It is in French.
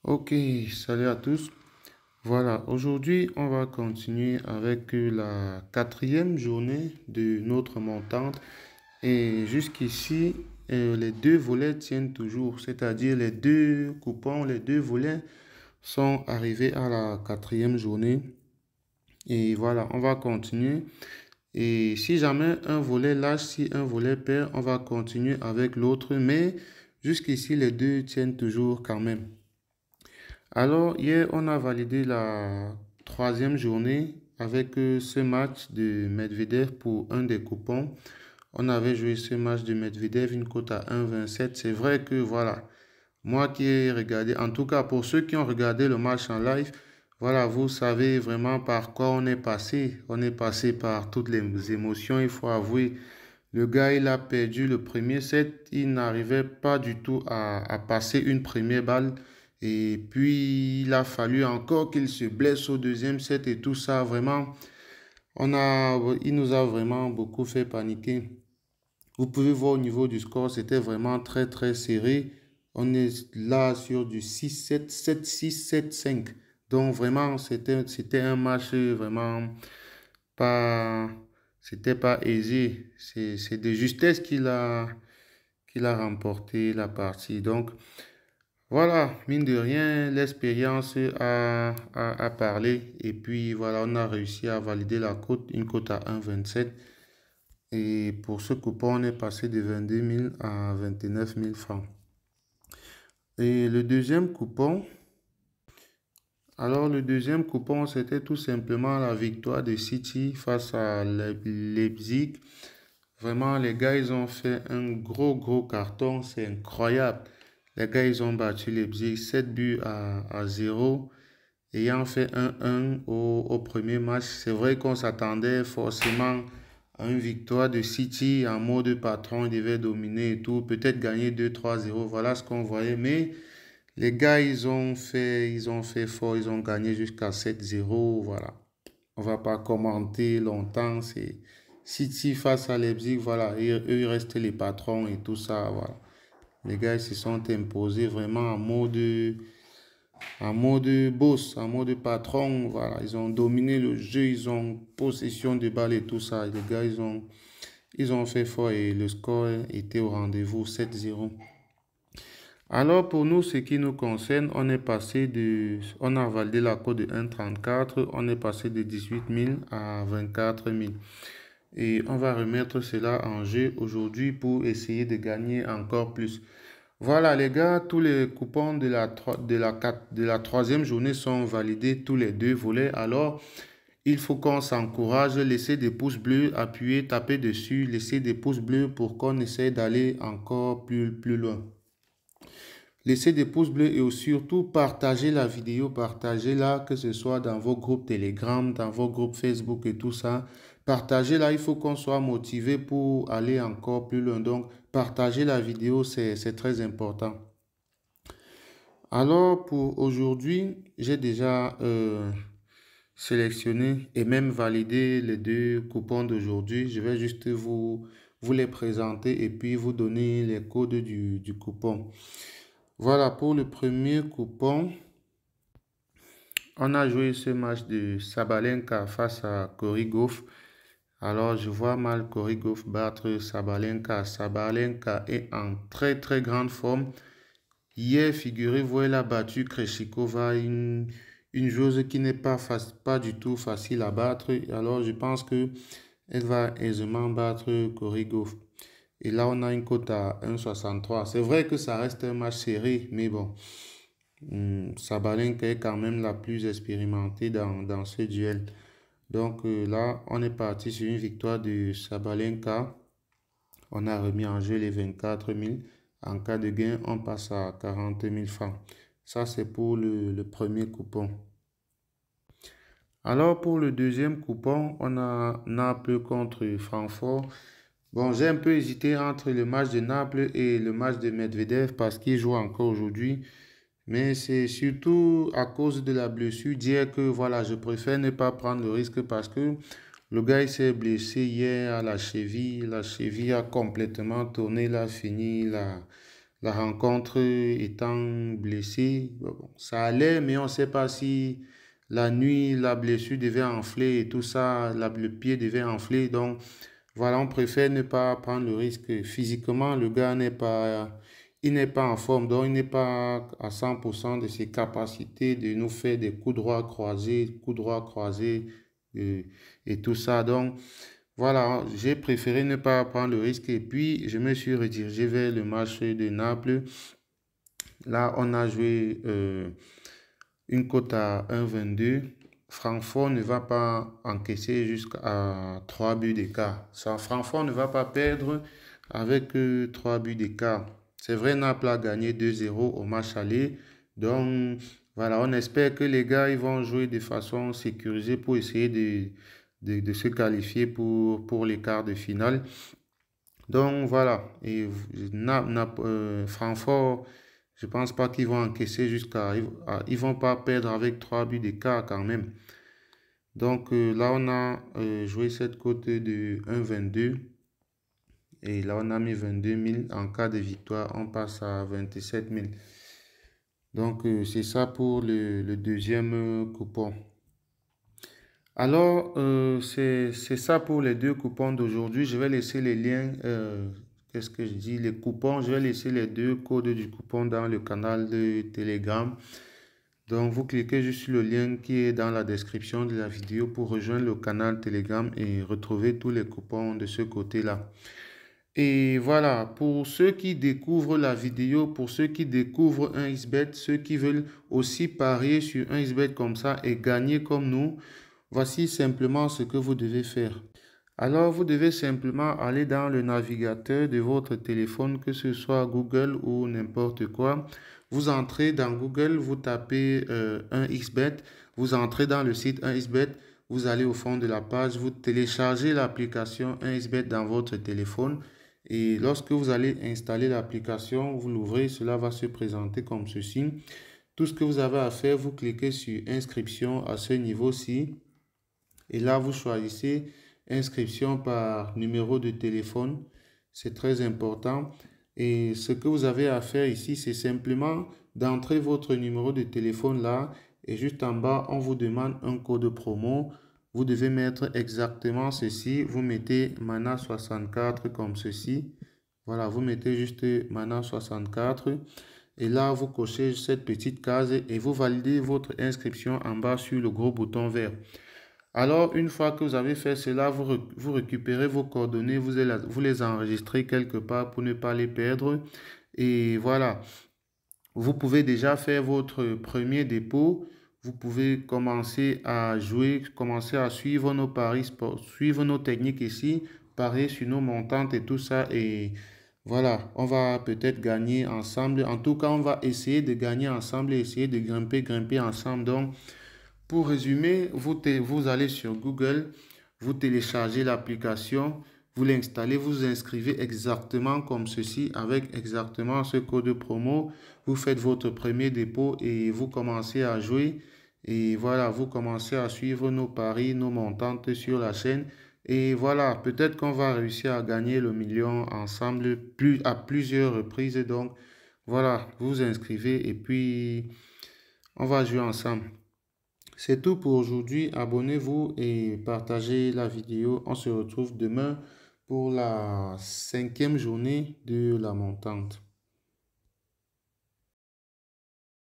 Ok, salut à tous. Voilà, aujourd'hui, on va continuer avec la quatrième journée de notre montante. Et jusqu'ici, les deux volets tiennent toujours, c'est-à-dire les deux coupons, les deux volets sont arrivés à la quatrième journée. Et voilà, on va continuer. Et si jamais un volet lâche, si un volet perd, on va continuer avec l'autre. Mais jusqu'ici, les deux tiennent toujours quand même. Alors, hier, on a validé la troisième journée avec ce match de Medvedev pour un des coupons. On avait joué ce match de Medvedev, une cote à 1,27. C'est vrai que voilà, moi qui ai regardé, en tout cas pour ceux qui ont regardé le match en live, voilà, vous savez vraiment par quoi on est passé. On est passé par toutes les émotions, il faut avouer. Le gars, il a perdu le premier set. Il n'arrivait pas du tout à passer une première balle. Et puis, il a fallu encore qu'il se blesse au deuxième set et tout ça. Vraiment, il nous a vraiment beaucoup fait paniquer. Vous pouvez voir au niveau du score, c'était vraiment très, très serré. On est là sur du 6-7, 7-6, 7-5. Donc, vraiment, c'était un match vraiment pas, c'était pas aisé. C'est de justesse qu'il a remporté la partie. Donc, voilà, mine de rien, l'expérience a parlé. Et puis, voilà, on a réussi à valider la cote, une cote à 1,27. Et pour ce coupon, on est passé de 22 000 à 29 000 francs. Et le deuxième coupon, alors le deuxième coupon, c'était tout simplement la victoire de City face à Leipzig. Vraiment, les gars, ils ont fait un gros carton. C'est incroyable. Les gars, ils ont battu Leipzig 7 buts à 0. Ayant fait 1-1 au premier match, c'est vrai qu'on s'attendait forcément à une victoire de City en mode patron. Ils devaient dominer et tout. Peut-être gagner 2-3-0. Voilà ce qu'on voyait. Mais les gars, ils ont fait fort. Ils ont gagné jusqu'à 7-0. Voilà. On va pas commenter longtemps. C'est City face à Leipzig. Voilà. Eux, ils restent les patrons et tout ça. Voilà. Les gars, ils se sont imposés vraiment en mode boss, en mode patron. Voilà. Ils ont dominé le jeu. Ils ont possession de balle et tout ça. Les gars, ils ont fait fort et le score était au rendez-vous 7-0. Alors pour nous, ce qui nous concerne, on a validé la cote de 1,34, on est passé de 18 000 à 24 000. Et on va remettre cela en jeu aujourd'hui pour essayer de gagner encore plus. Voilà les gars, tous les coupons de la troisième journée sont validés, tous les deux volets. Alors, il faut qu'on s'encourage, laisser des pouces bleus, appuyer, taper dessus, laisser des pouces bleus pour qu'on essaie d'aller encore plus loin. Laissez des pouces bleus et surtout partagez la vidéo, partagez-la, que ce soit dans vos groupes Telegram, dans vos groupes Facebook et tout ça. Partagez-la, il faut qu'on soit motivé pour aller encore plus loin. Donc, partagez la vidéo, c'est très important. Alors, pour aujourd'hui, j'ai déjà sélectionné et même validé les deux coupons d'aujourd'hui. Je vais juste vous les présenter et puis vous donner les codes du coupon. Voilà, pour le premier coupon, on a joué ce match de Sabalenka face à Korigov. Alors, je vois mal Korigov battre Sabalenka. Sabalenka est en très grande forme. Hier, figurez-vous, elle a battu Krejcikova, une joueuse qui n'est pas du tout facile à battre. Alors, je pense que elle va aisément battre Korigov. Et là, on a une cote à 1,63. C'est vrai que ça reste un match serré, mais bon. Sabalenka est quand même la plus expérimentée dans ce duel. Donc là, on est parti sur une victoire de Sabalenka. On a remis en jeu les 24 000. En cas de gain, on passe à 40 000 francs. Ça, c'est pour le premier coupon. Alors, pour le deuxième coupon, on a Naples contre Francfort. Bon, j'ai un peu hésité entre le match de Naples et le match de Medvedev parce qu'il joue encore aujourd'hui. Mais c'est surtout à cause de la blessure d'hier que voilà, je préfère ne pas prendre le risque parce que le gars il s'est blessé hier à la cheville. La cheville a complètement tourné, il a fini la rencontre étant blessé, bon, ça allait, mais on ne sait pas si la nuit, la blessure devait enfler et tout ça, le pied devait enfler. Donc, voilà, on préfère ne pas prendre le risque. Physiquement, le gars il n'est pas en forme, donc il n'est pas à 100% de ses capacités de nous faire des coups droits croisés euh, et tout ça. Donc, voilà, j'ai préféré ne pas prendre le risque et puis je me suis redirigé vers le match de Naples. Là, on a joué une cote à 1,22. Francfort ne va pas encaisser jusqu'à 3 buts d'écart. Ça, Francfort ne va pas perdre avec 3 buts d'écart. C'est vrai, Naples a gagné 2-0 au match aller. Donc, voilà, on espère que les gars ils vont jouer de façon sécurisée pour essayer de se qualifier pour les quarts de finale. Donc, voilà. Et Francfort, je pense pas qu'ils vont encaisser ils vont pas perdre avec 3 buts d'écart quand même. Donc là, on a joué cette cote de 1,22. Et là, on a mis 22 000. En cas de victoire, on passe à 27 000. Donc, c'est ça pour le deuxième coupon. Alors, c'est ça pour les deux coupons d'aujourd'hui. Je vais laisser les liens, qu'est-ce que je dis, les coupons. Je vais laisser les deux codes du coupon dans le canal de Telegram. Donc, vous cliquez juste sur le lien qui est dans la description de la vidéo pour rejoindre le canal Telegram et retrouver tous les coupons de ce côté-là. Et voilà, pour ceux qui découvrent la vidéo, pour ceux qui découvrent un XBet, ceux qui veulent aussi parier sur un XBet comme ça et gagner comme nous, voici simplement ce que vous devez faire. Alors, vous devez simplement aller dans le navigateur de votre téléphone, que ce soit Google ou n'importe quoi. Vous entrez dans Google, vous tapez 1xBet, vous entrez dans le site 1xBet, vous allez au fond de la page, vous téléchargez l'application 1xBet dans votre téléphone. Et lorsque vous allez installer l'application, vous l'ouvrez, cela va se présenter comme ceci. Tout ce que vous avez à faire, vous cliquez sur inscription à ce niveau-ci. Et là, vous choisissez inscription par numéro de téléphone. C'est très important. Et ce que vous avez à faire ici, c'est simplement d'entrer votre numéro de téléphone là. Et juste en bas, on vous demande un code promo. Vous devez mettre exactement ceci. Vous mettez Mana 64 comme ceci. Voilà, vous mettez juste Mana 64. Et là, vous cochez cette petite case et vous validez votre inscription en bas sur le gros bouton vert. Alors, une fois que vous avez fait cela, vous récupérez vos coordonnées, vous les enregistrez quelque part pour ne pas les perdre. Et voilà, vous pouvez déjà faire votre premier dépôt. Vous pouvez commencer à jouer, commencer à suivre nos paris sports, suivre nos techniques ici, parier sur nos montantes et tout ça. Et voilà, on va peut-être gagner ensemble. En tout cas, on va essayer de gagner ensemble et essayer de grimper ensemble. Donc, pour résumer, vous allez sur Google, vous téléchargez l'application, vous l'installez, vous inscrivez exactement comme ceci avec exactement ce code promo. Vous faites votre premier dépôt et vous commencez à jouer. Et voilà, vous commencez à suivre nos paris, nos montantes sur la chaîne. Et voilà, peut-être qu'on va réussir à gagner le million ensemble à plusieurs reprises. Donc voilà, vous vous inscrivez et puis on va jouer ensemble. C'est tout pour aujourd'hui. Abonnez-vous et partagez la vidéo. On se retrouve demain pour la 5e journée de la montante.